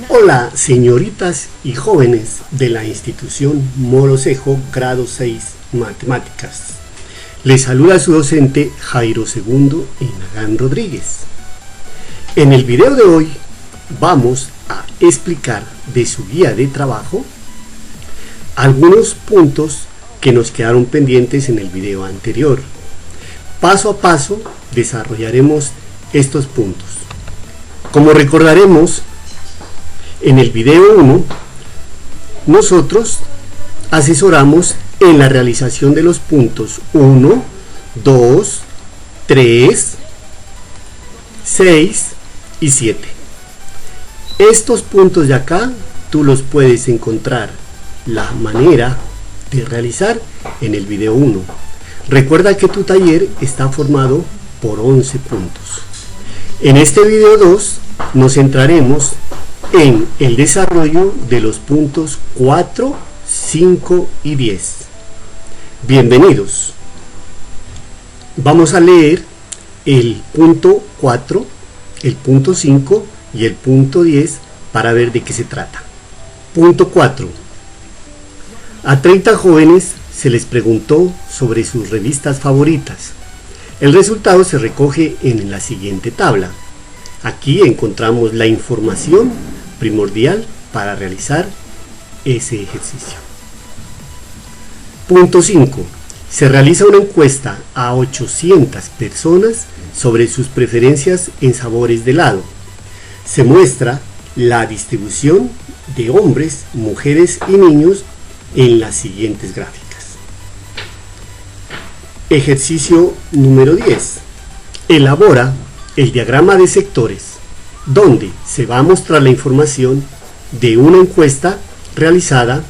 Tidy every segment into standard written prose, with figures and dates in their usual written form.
Hola, señoritas y jóvenes de la institución Moro Cejo, grado 6, Matemáticas. Les saluda su docente Jairo II Inagán Rodríguez. En el video de hoy vamos a explicar de su guía de trabajo algunos puntos que nos quedaron pendientes en el video anterior. Paso a paso desarrollaremos estos puntos. Como recordaremos, en el video 1 nosotros asesoramos en la realización de los puntos 1, 2, 3, 6 y 7. Estos puntos de acá tú los puedes encontrar la manera de realizar en el video 1. Recuerda que tu taller está formado por 11 puntos. En este video 2 nos centraremos en el desarrollo de los puntos 4, 5 y 10. Bienvenidos. Vamos a leer el punto 4, el punto 5 y el punto 10 para ver de qué se trata. Punto 4. A 30 jóvenes se les preguntó sobre sus revistas favoritas. El resultado se recoge en la siguiente tabla. Aquí encontramos la información primordial para realizar ese ejercicio. Punto 5. Se realiza una encuesta a 800 personas sobre sus preferencias en sabores de helado. Se muestra la distribución de hombres, mujeres y niños en las siguientes gráficas. Ejercicio número 10. Elabora el diagrama de sectores, donde se va a mostrar la información de una encuesta realizada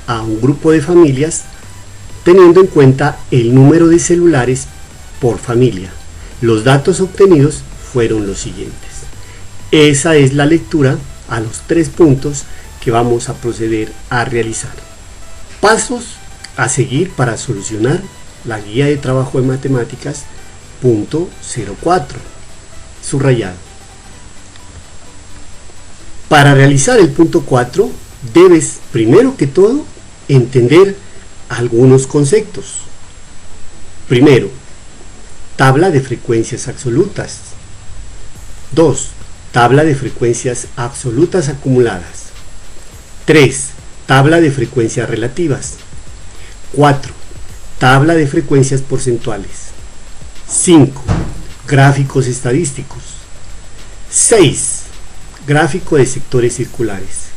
a un grupo de familias, teniendo en cuenta el número de celulares por familia. Los datos obtenidos fueron los siguientes. Esa es la lectura a los 3 puntos que vamos a proceder a realizar. Pasos a seguir para solucionar la guía de trabajo de matemáticas, punto 04, subrayado. Para realizar el punto 4, debes primero que todo entender algunos conceptos. Primero, tabla de frecuencias absolutas. 2. Tabla de frecuencias absolutas acumuladas. 3. Tabla de frecuencias relativas. 4. Tabla de frecuencias porcentuales. 5. Gráficos estadísticos. 6. Gráfico de sectores circulares.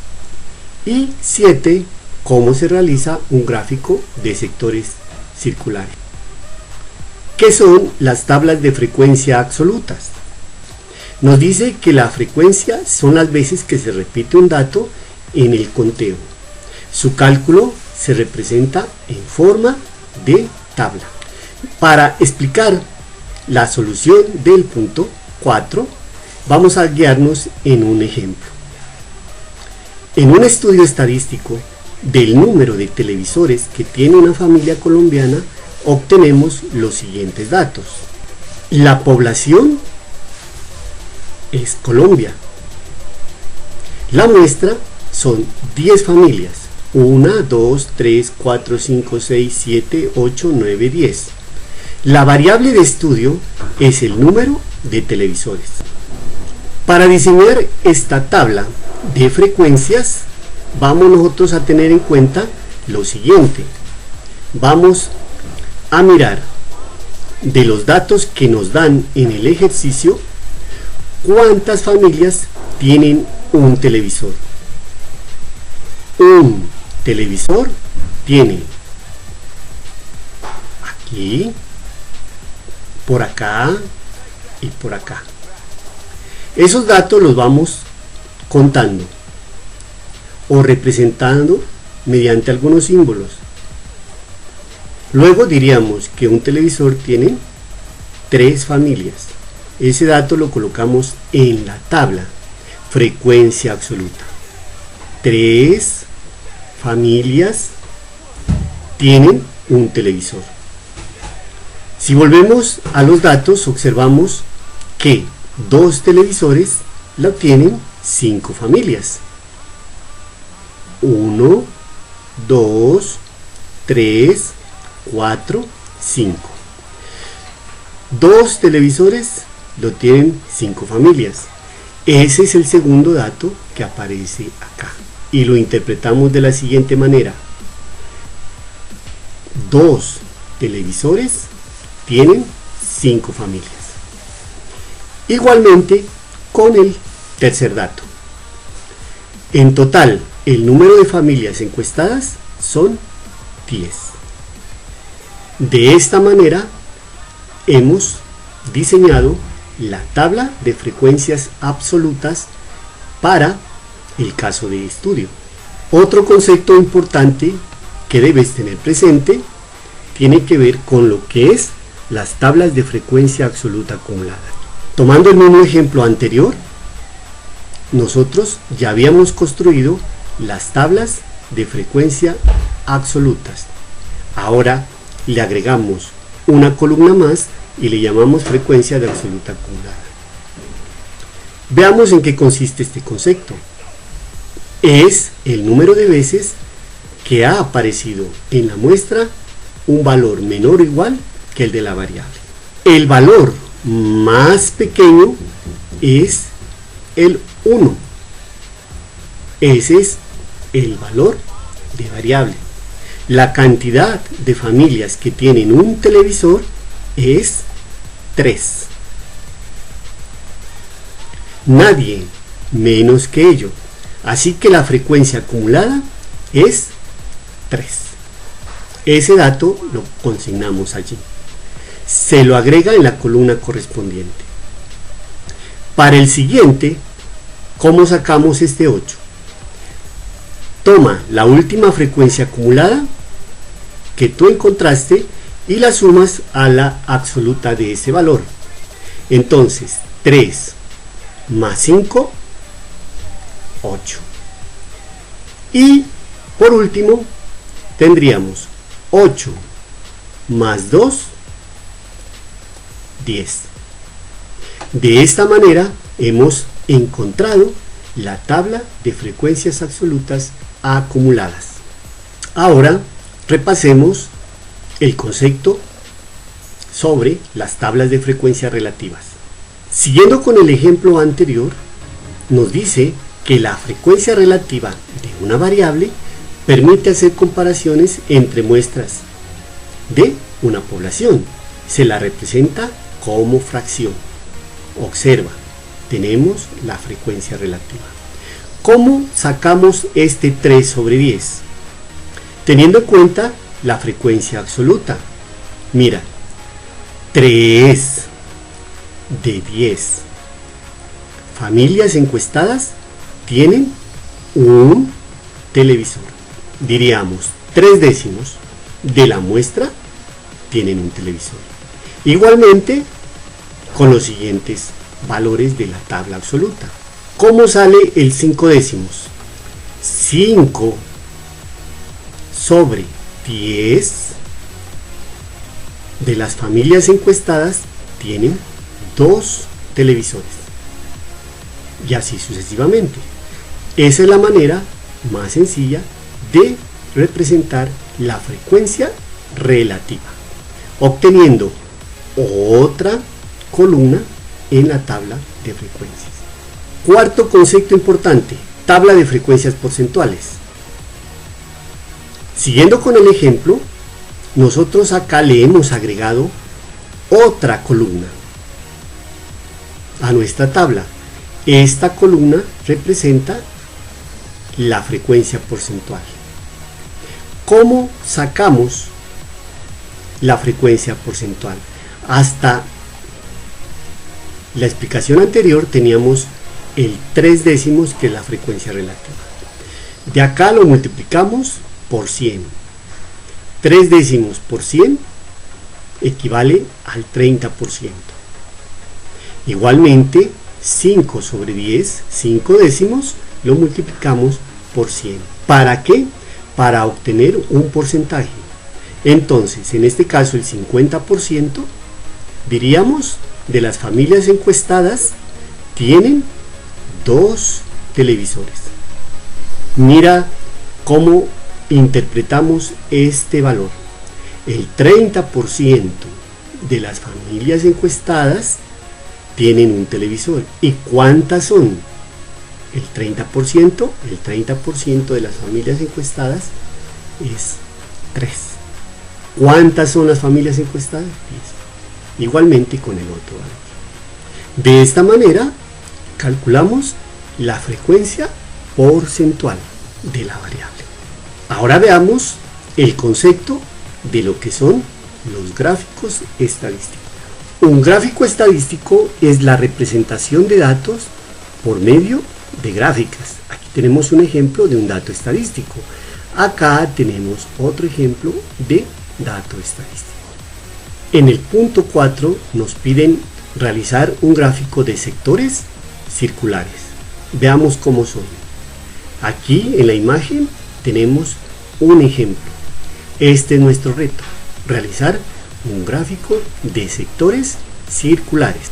Y 7. Cómo se realiza un gráfico de sectores circulares. ¿Qué son las tablas de frecuencia absolutas? Nos dice que la frecuencia son las veces que se repite un dato en el conteo. Su cálculo se representa en forma de tabla. Para explicar la solución del punto 4, vamos a guiarnos en un ejemplo. En un estudio estadístico del número de televisores que tiene una familia colombiana, obtenemos los siguientes datos. La población es Colombia. La muestra son 10 familias. 1, 2, 3, 4, 5, 6, 7, 8, 9, 10. La variable de estudio es el número de televisores. Para diseñar esta tabla de frecuencias, vamos nosotros a tener en cuenta lo siguiente. Vamos a mirar de los datos que nos dan en el ejercicio, cuántas familias tienen un televisor. Un televisor tiene aquí, por acá y por acá. Esos datos los vamos contando o representando mediante algunos símbolos. Luego diríamos que un televisor tiene 3 familias. Ese dato lo colocamos en la tabla. Frecuencia absoluta. 3 familias tienen un televisor. Si volvemos a los datos, observamos que 2 televisores lo tienen 5 familias. 1, 2, 3, 4, 5. 2 televisores lo tienen 5 familias. Ese es el segundo dato que aparece acá. Y lo interpretamos de la siguiente manera. 2 televisores tienen 5 familias. Igualmente con el tercer dato. En total, el número de familias encuestadas son 10. De esta manera hemos diseñado la tabla de frecuencias absolutas para el caso de estudio. Otro concepto importante que debes tener presente tiene que ver con lo que es las tablas de frecuencia absoluta acumulada. Tomando el mismo ejemplo anterior, nosotros ya habíamos construido las tablas de frecuencia absolutas. Ahora le agregamos una columna más y le llamamos frecuencia de absoluta acumulada. Veamos en qué consiste este concepto. Es el número de veces que ha aparecido en la muestra un valor menor o igual que el de la variable. El valor más pequeño es el 1. Ese es el valor de variable. La cantidad de familias que tienen un televisor es 3. Nadie menos que ello. Así que la frecuencia acumulada es 3. Ese dato lo consignamos allí. Se lo agrega en la columna correspondiente. Para el siguiente, ¿cómo sacamos este 8? Toma la última frecuencia acumulada que tú encontraste y la sumas a la absoluta de ese valor. Entonces, 3 más 5, 8. Y por último, tendríamos 8 más 2, 10. De esta manera hemos encontrado la tabla de frecuencias absolutas acumuladas. Ahora repasemos el concepto sobre las tablas de frecuencias relativas. Siguiendo con el ejemplo anterior, nos dice que la frecuencia relativa de una variable permite hacer comparaciones entre muestras de una población. Se la representa como fracción. Observa, tenemos la frecuencia relativa. ¿Cómo sacamos este 3 sobre 10? Teniendo en cuenta la frecuencia absoluta. Mira, 3 de 10 familias encuestadas tienen un televisor. Diríamos 3 décimos de la muestra tienen un televisor. Igualmente con los siguientes valores de la tabla absoluta. ¿Cómo sale el 5 décimos? 5 sobre 10 de las familias encuestadas tienen 2 televisores. Y así sucesivamente. Esa es la manera más sencilla de representar la frecuencia relativa, obteniendo otra columna en la tabla de frecuencias. Cuarto concepto importante, tabla de frecuencias porcentuales. Siguiendo con el ejemplo, nosotros acá le hemos agregado otra columna a nuestra tabla. Esta columna representa la frecuencia porcentual. ¿Cómo sacamos la frecuencia porcentual? Hasta la explicación anterior teníamos el 3 décimos, que es la frecuencia relativa. De acá lo multiplicamos por 100. 3 décimos por 100 equivale al 30%. Igualmente, 5 sobre 10, 5 décimos, lo multiplicamos por 100. ¿Para qué? Para obtener un porcentaje. Entonces, en este caso, el 50%, diríamos, de las familias encuestadas tienen 2 televisores. Mira cómo interpretamos este valor. El 30% de las familias encuestadas tienen un televisor. ¿Y cuántas son? El 30%. El 30% de las familias encuestadas es 3. ¿Cuántas son las familias encuestadas? 10. Igualmente con el otro valor. De esta manera calculamos la frecuencia porcentual de la variable. Ahora veamos el concepto de lo que son los gráficos estadísticos. Un gráfico estadístico es la representación de datos por medio de gráficas. Aquí tenemos un ejemplo de un dato estadístico. Acá tenemos otro ejemplo de dato estadístico. En el punto 4 nos piden realizar un gráfico de sectores circulares. Veamos cómo son. Aquí en la imagen tenemos un ejemplo. Este es nuestro reto, realizar un gráfico de sectores circulares.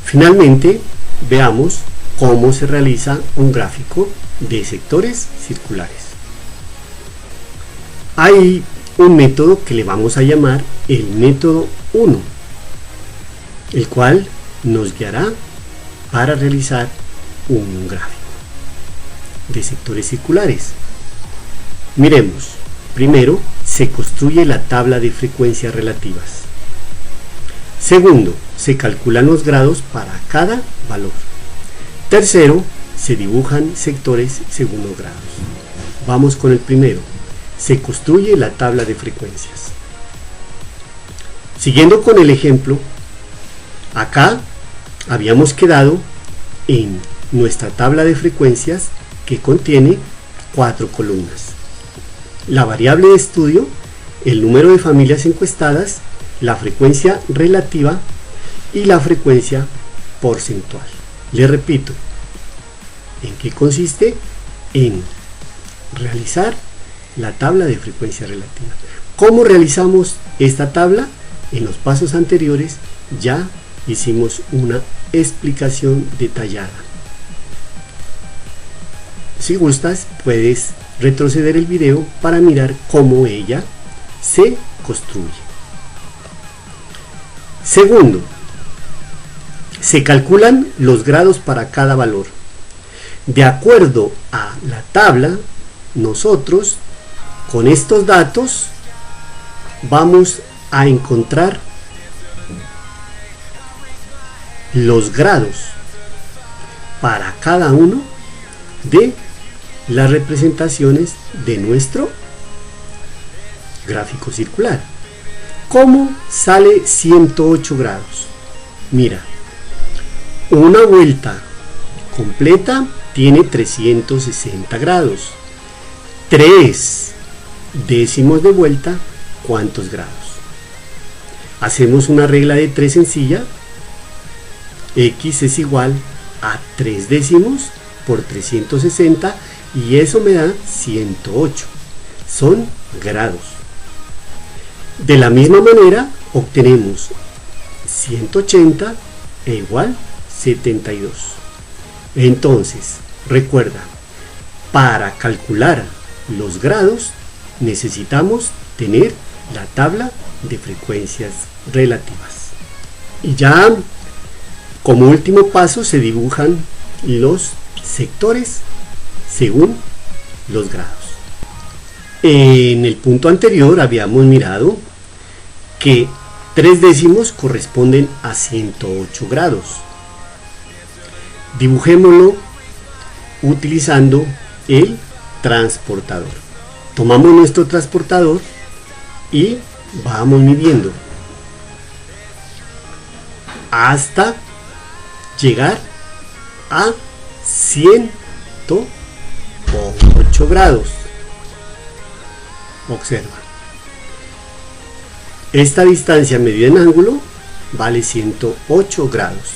Finalmente, veamos cómo se realiza un gráfico de sectores circulares. Hay un método que le vamos a llamar el método 1, el cual nos guiará para realizar un gráfico de sectores circulares. Miremos, primero se construye la tabla de frecuencias relativas. Segundo, se calculan los grados para cada valor. Tercero, se dibujan sectores según los grados. Vamos con el primero. Se construye la tabla de frecuencias. Siguiendo con el ejemplo, acá habíamos quedado en nuestra tabla de frecuencias que contiene 4 columnas. La variable de estudio, el número de familias encuestadas, la frecuencia relativa y la frecuencia porcentual. Le repito, ¿en qué consiste? En realizar la tabla de frecuencia relativa. ¿Cómo realizamos esta tabla? En los pasos anteriores ya hicimos una explicación detallada. Si gustas, puedes retroceder el video para mirar cómo ella se construye. Segundo, se calculan los grados para cada valor. De acuerdo a la tabla, nosotros con estos datos vamos a encontrar los grados para cada uno de las representaciones de nuestro gráfico circular. ¿Cómo sale 108 grados? Mira, una vuelta completa tiene 360 grados. 3 décimos de vuelta, ¿cuántos grados? Hacemos una regla de 3 sencilla. X es igual a 3 décimos por 360 y eso me da 108. Son grados. De la misma manera obtenemos 180 e igual 72. Entonces, recuerda, para calcular los grados necesitamos tener la tabla de frecuencias relativas. Y ya como último paso se dibujan los sectores según los grados. En el punto anterior habíamos mirado que 3 décimos corresponden a 108 grados. Dibujémoslo utilizando el transportador. Tomamos nuestro transportador y vamos midiendo hasta llegar a 108 grados. Observa, esta distancia medida en ángulo vale 108 grados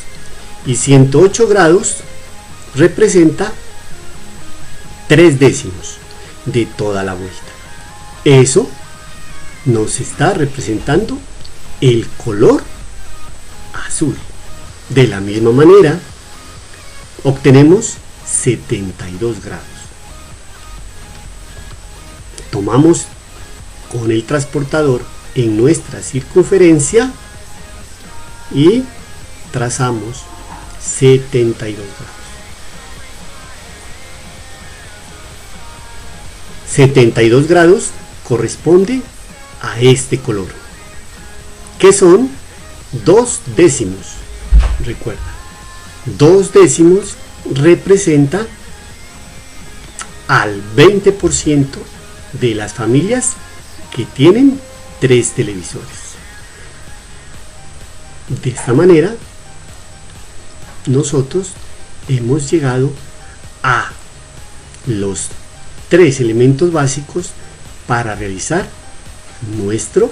y 108 grados representa 3 décimos de toda la vuelta. Eso nos está representando el color azul. De la misma manera obtenemos 72 grados. Tomamos con el transportador en nuestra circunferencia y trazamos 72 grados. 72 grados corresponde a este color, que son 2 décimos. Recuerda, 2 décimos representa al 20% de las familias que tienen 3 televisores. De esta manera, nosotros hemos llegado a los 3 elementos básicos para realizar nuestro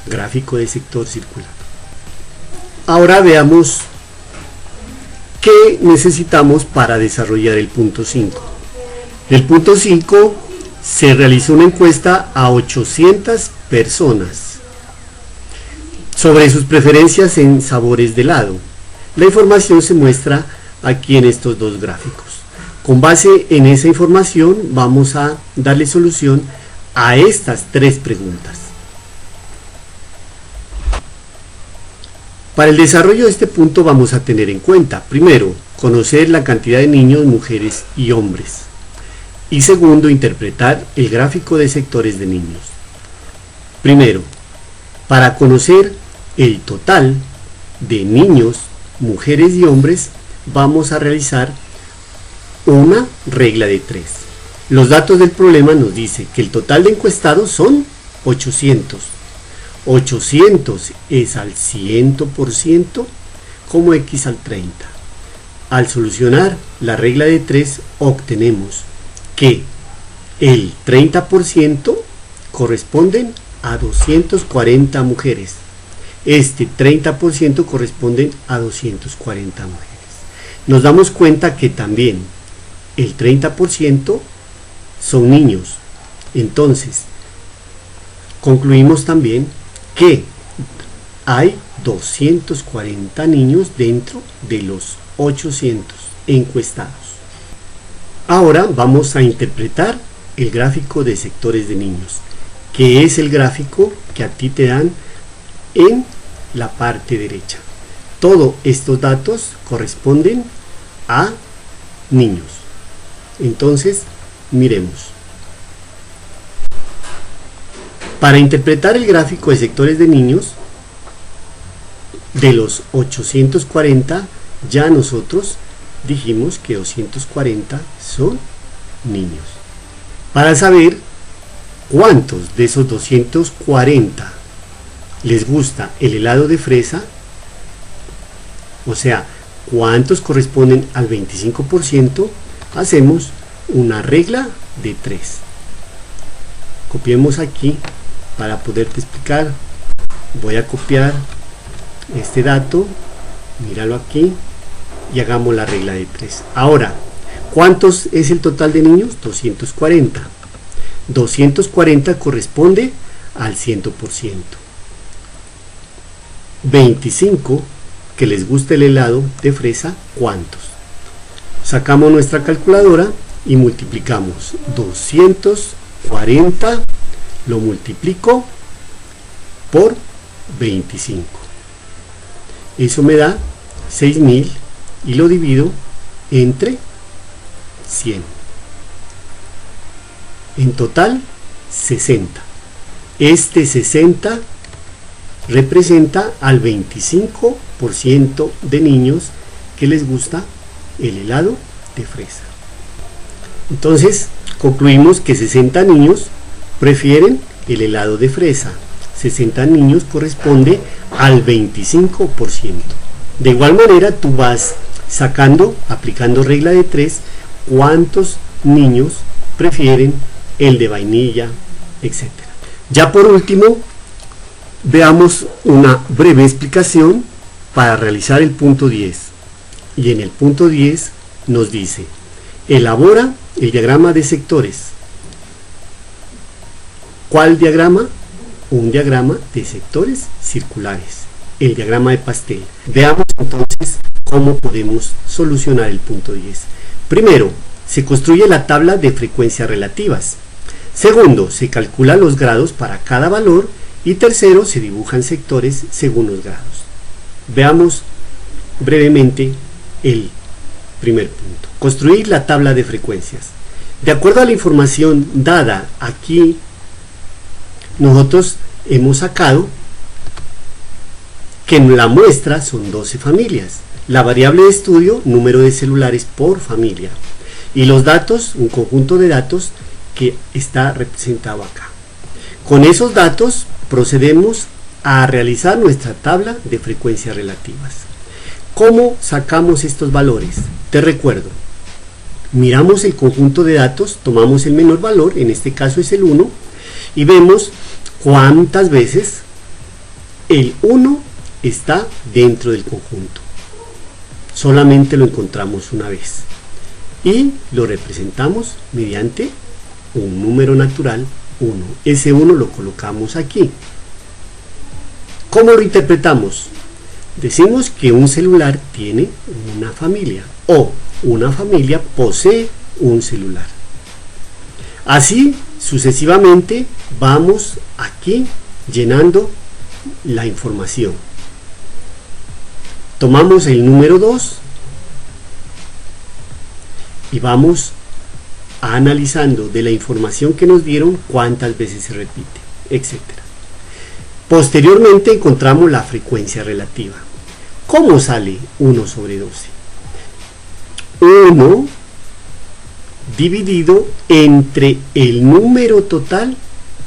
gráfico de sector circular. Ahora veamos qué necesitamos para desarrollar el punto 5. El punto 5 se realizó una encuesta a 800 personas sobre sus preferencias en sabores de helado. La información se muestra aquí en estos 2 gráficos. Con base en esa información vamos a darle solución a estas 3 preguntas. Para el desarrollo de este punto vamos a tener en cuenta, primero, conocer la cantidad de niños, mujeres y hombres. Y segundo, interpretar el gráfico de sectores de niños. Primero, para conocer el total de niños, mujeres y hombres, vamos a realizar una regla de 3. Los datos del problema nos dice que el total de encuestados son 800. 800 es al 100% como x al 30. Al solucionar la regla de 3 obtenemos que el 30% corresponden a 240 mujeres. Este 30% corresponden a 240 mujeres. Nos damos cuenta que también el 30% son niños. Entonces, concluimos también que hay 240 niños dentro de los 800 encuestados. Ahora vamos a interpretar el gráfico de sectores de niños, que es el gráfico que a ti te dan en la parte derecha. Todos estos datos corresponden a niños. Entonces, miremos. Para interpretar el gráfico de sectores de niños, de los 840, ya nosotros dijimos que 240 son niños. Para saber cuántos de esos 240 les gusta el helado de fresa, o sea, cuántos corresponden al 25%, hacemos una regla de 3. Copiemos aquí para poderte explicar. Voy a copiar este dato, míralo aquí y hagamos la regla de 3. Ahora, ¿cuántos es el total de niños? 240. 240 corresponde al 100%. 25 que les gusta el helado de fresa, ¿cuántos? Sacamos nuestra calculadora y multiplicamos 240, lo multiplico por 25. Eso me da 6000 y lo divido entre 100. En total, 60. Este 60 representa al 25% de niños que les gusta el helado de fresa. Entonces, concluimos que 60 niños prefieren el helado de fresa. 60 niños corresponde al 25%. De igual manera, tú vas sacando, aplicando regla de 3, cuántos niños prefieren el de vainilla, etc. Ya por último, veamos una breve explicación para realizar el punto 10. Y en el punto 10 nos dice, elabora el diagrama de sectores. ¿Cuál diagrama? Un diagrama de sectores circulares, el diagrama de pastel. Veamos entonces cómo podemos solucionar el punto 10. Primero, se construye la tabla de frecuencias relativas. Segundo, se calculan los grados para cada valor. Y tercero, se dibujan sectores según los grados. Veamos brevemente el primer punto. Construir la tabla de frecuencias. De acuerdo a la información dada aquí, nosotros hemos sacado que en la muestra son 12 familias. La variable de estudio, número de celulares por familia. Y los datos, un conjunto de datos que está representado acá. Con esos datos procedemos a realizar nuestra tabla de frecuencias relativas. ¿Cómo sacamos estos valores? Te recuerdo, miramos el conjunto de datos, tomamos el menor valor, en este caso es el 1, y vemos cuántas veces el 1 está dentro del conjunto. Solamente lo encontramos una vez y lo representamos mediante un número natural 1. Ese 1 lo colocamos aquí. ¿Cómo lo interpretamos? Decimos que un celular tiene una familia o una familia posee un celular. Así sucesivamente vamos aquí llenando la información. Tomamos el número 2 y vamos analizando de la información que nos dieron cuántas veces se repite, etc. Posteriormente encontramos la frecuencia relativa. ¿Cómo sale 1 sobre 12? 1 dividido entre el número total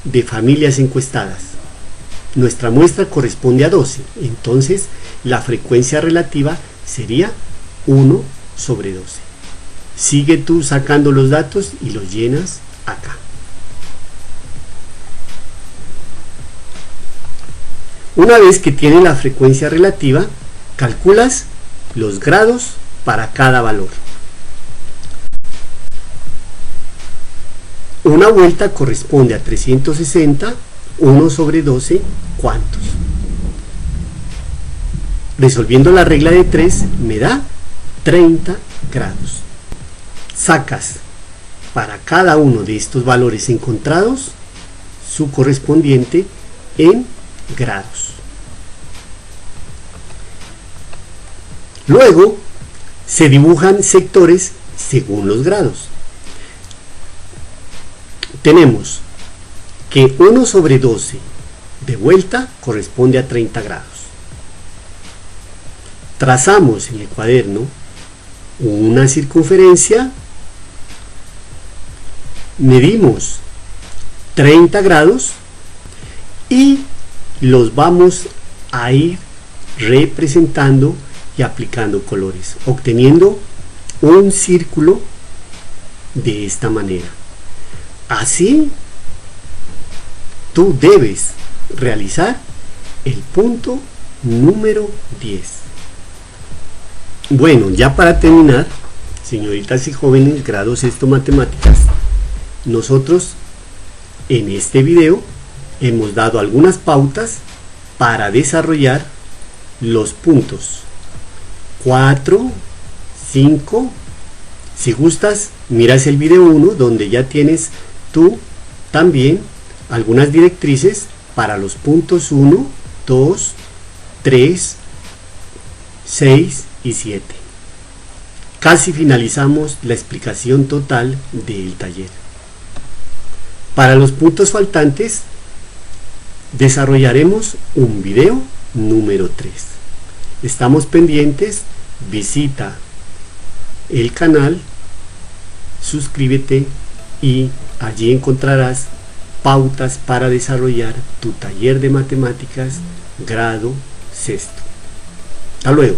de familias encuestadas. Nuestra muestra corresponde a 12, entonces la frecuencia relativa sería 1 sobre 12. Sigue tú sacando los datos y los llenas acá. Una vez que tienes la frecuencia relativa, calculas los grados para cada valor. Una vuelta corresponde a 360, 1 sobre 12, ¿cuántos? Resolviendo la regla de 3 me da 30 grados. Sacas para cada uno de estos valores encontrados su correspondiente en grados. Luego se dibujan sectores según los grados. Tenemos que 1 sobre 12 de vuelta corresponde a 30 grados. Trazamos en el cuaderno una circunferencia, medimos 30 grados y los vamos a ir representando y aplicando colores, obteniendo un círculo de esta manera. Así tú debes realizar el punto número 10. Bueno, ya para terminar, señoritas y jóvenes, grado sexto matemáticas, nosotros en este video hemos dado algunas pautas para desarrollar los puntos 4, 5. Si gustas, miras el video 1 donde ya tienes tú también algunas directrices para los puntos 1, 2, 3, 6 y 7. Casi finalizamos la explicación total del taller. Para los puntos faltantes desarrollaremos un video número 3. Estamos pendientes, visita el canal, suscríbete y allí encontrarás pautas para desarrollar tu taller de matemáticas grado sexto. Hasta luego.